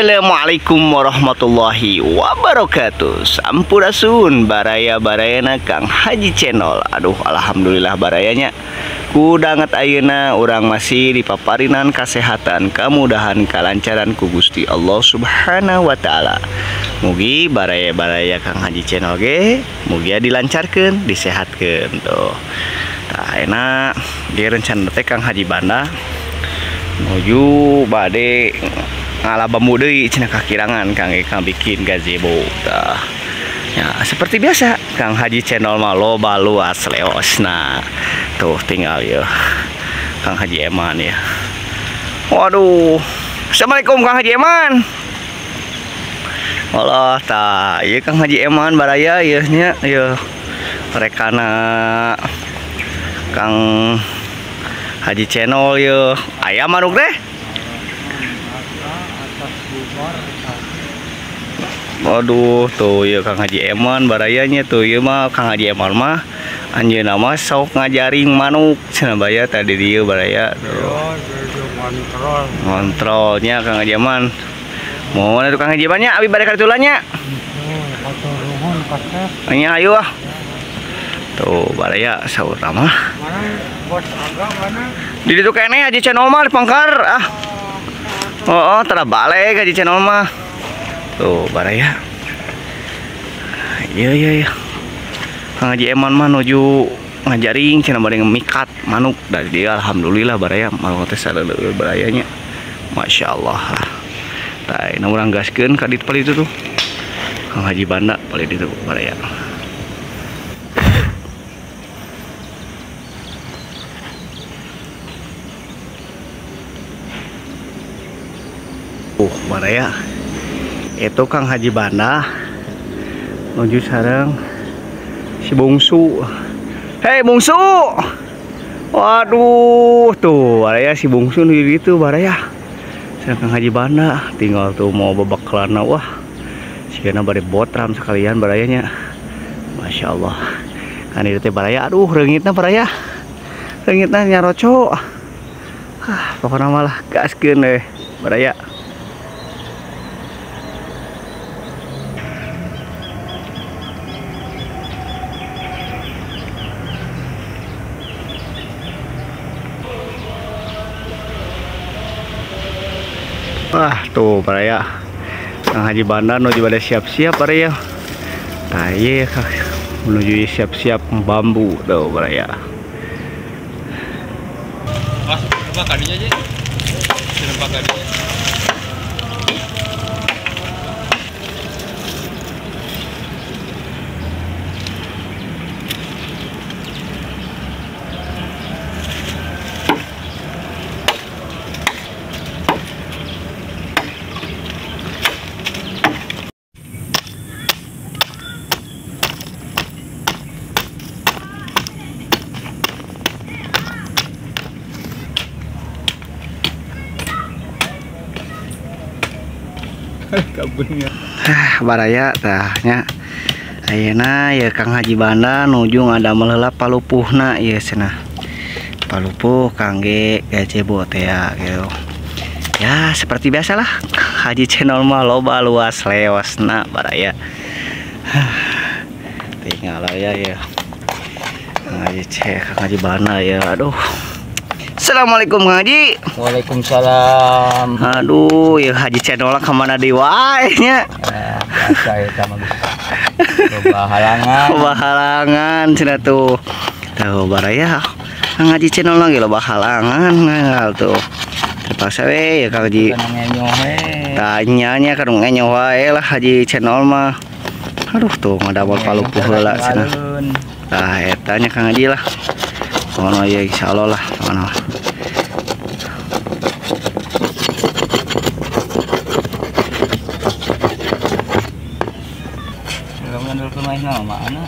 Assalamualaikum warahmatullahi wabarakatuh. Sampurasun baraya-barayana Kang Haji Channel. Aduh, alhamdulillah barayanya kudanget ayeuna urang masih dipaparinan kesehatan, kemudahan, kelancaran ku Gusti Allah Subhanahu wa taala. Mugi baraya-baraya Kang Haji Channel ge mugi dilancarkeun, disehatkeun tuh. Tah enak dia rencana teh Kang Haji Banda menuju bade ngalabambu deui cenah kakirangan Kang bikin gazebo tah. Ya seperti biasa Kang Haji Channel mah loba luas leosna. Tuh tinggal ya Kang Haji Eman ya. Waduh. Assalamualaikum Kang Haji Eman. Allah tah ieu Kang Haji Eman baraya ieu nya ieu rekana Kang Haji Channel ieu aya manuk deh. Waduh tuh ya Kang Haji Eman barayanya tuh ya mah Kang Haji Eman mah anjeunna mah sok ngajaring manuk cenah baya tadi dieu baraya tuh. Kontrolnya Kang Haji Eman. Mohon atuh Kang Haji Eman nya abi bade kartulan nya. Nya ayo ah. Tuh baraya saurna mah. Di ditu keneh Haji Channel mah dipangkar ah. Oh, tara balik Haji Channel mah. Tuh baraya. Iya. Kang Haji Eman mah nuju ngajaring cenah bade ngemikat manuk dari dia alhamdulillah baraya manuk teh sareuleur barayanya. Masyaallah. Tah ina urang gaskeun ka ditu pali itu tuh. Kang Haji Banda pali ditu baraya. Baraya itu Kang Haji Banda menuju sareng si bungsu. Hei bungsu, waduh tuh baraya si bungsu nih gitu baraya sareng Kang Haji Banda tinggal tuh mau babak kelana. Wah sigana bade botram sekalian barayanya. Masya Allah kan itu teh baraya. Aduh reungitna baraya, reungitna nyaroco. Pokoknya malah gaskeun deh baraya. Tuh baraya Kang Haji Banda menuju pada siap-siap baraya. Nah iya menuju siap-siap bambu tuh baraya. Coba kadinya aja. Coba kadinya. Baraya tahnya ayeuna ya Kang Haji Banda nuju ngadamel heula palupuhna ieu cenah. Palupuh kangge gazebo teh ya gitu. Ya seperti biasalah Haji Channel mah loba luas leosna baraya. Tinggal ya Kang Haji Banda ya. Aduh. Assalamualaikum Kang Haji. Waalaikumsalam. Aduh, ya Haji Channel kemana di wae nya? Biasa eta mah. Loba halangan. Loba halangan cenah tuh. Tuh baraya Kang Haji Channel lagi loba halangan ngal tuh. Terpaksa we ya Kang Haji. Tanyanya kan ngenyoh wae lah Haji Channel mah. Aduh tuh ngadamel palupuh heula cenah. Tah eta nya Kang Haji lah. Kono ya insyaallah lah kono. Ngandel kemana mana?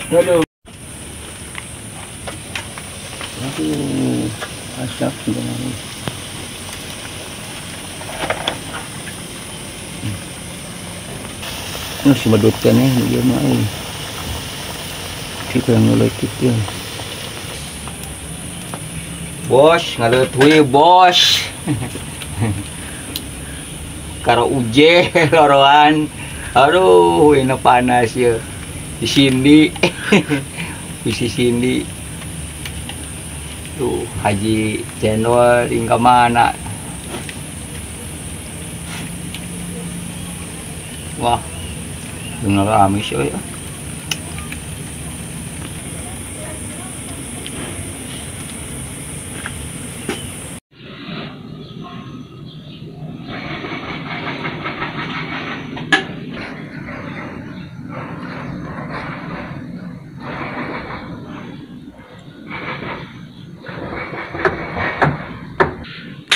Aduh. Aduh, asap sebenarnya. Ini si badutkan dia mau. Kita ngelekit ya. Bos, ngaletui bos. Karo uje loroan. Aduh, ini panas ya. Di sini. Di sini. Tuh, Haji Channel hingga mana? Wah, bener amis ya.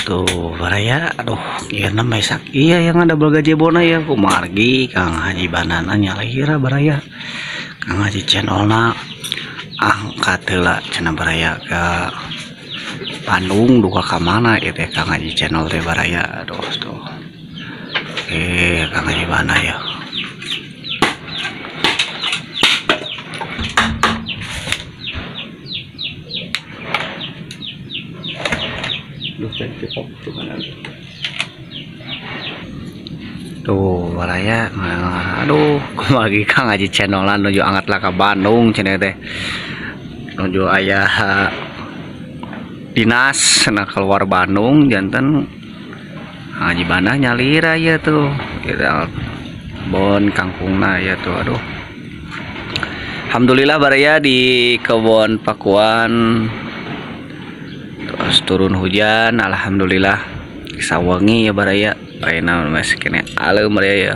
Tuh baraya, aduh iya namanya sak iya yang ada belgajebona ya kumargi Kang Haji Banana nyalahira baraya Kang Haji Channelna angkat heula cenah baraya ke Bandung duka ka mana ieu teh Kang Haji Channel teh baraya aduh tuh Kang Haji Banana ya. Tuh baraya aduh kumargi Kang Haji Channel nuju angkat lah ke Bandung cenah teh nuju aya dinas nah keluar Bandung janten Haji Banana nyalira ya tuh kita bon kangkungna ya tuh aduh. Alhamdulillah baraya di kebun Pakuan terus turun hujan alhamdulillah sawangi ya baraya ayeuna masih kene alem baraya ya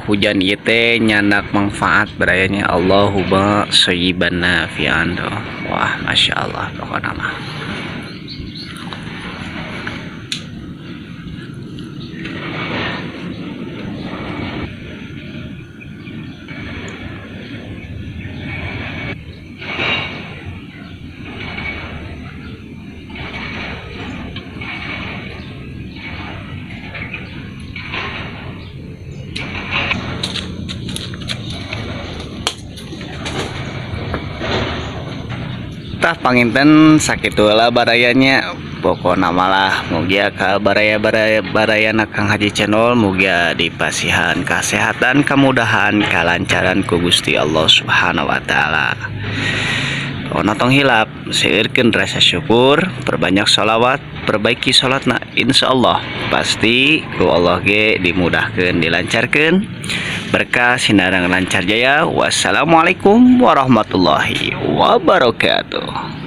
hujan ieu teh nyandak manfaat barayanya Allahumma shayyiban nafi'an. Wah masyaallah pokokna mah. Tah panginten sakitu lah barayanya pokokna malah mugia ka baraya Kang Haji Channel mugia dipasihan kesehatan kemudahan kelancaran ku Gusti Allah Subhanahu wa taala. Pokona tong hilap seueurkeun rasa syukur, perbanyak sholawat, perbaiki salatna insyaallah pasti ku Allah ge dimudahkeun dilancarkeun berkah sinarang lancar jaya. Wassalamualaikum warahmatullahi wabarakatuh.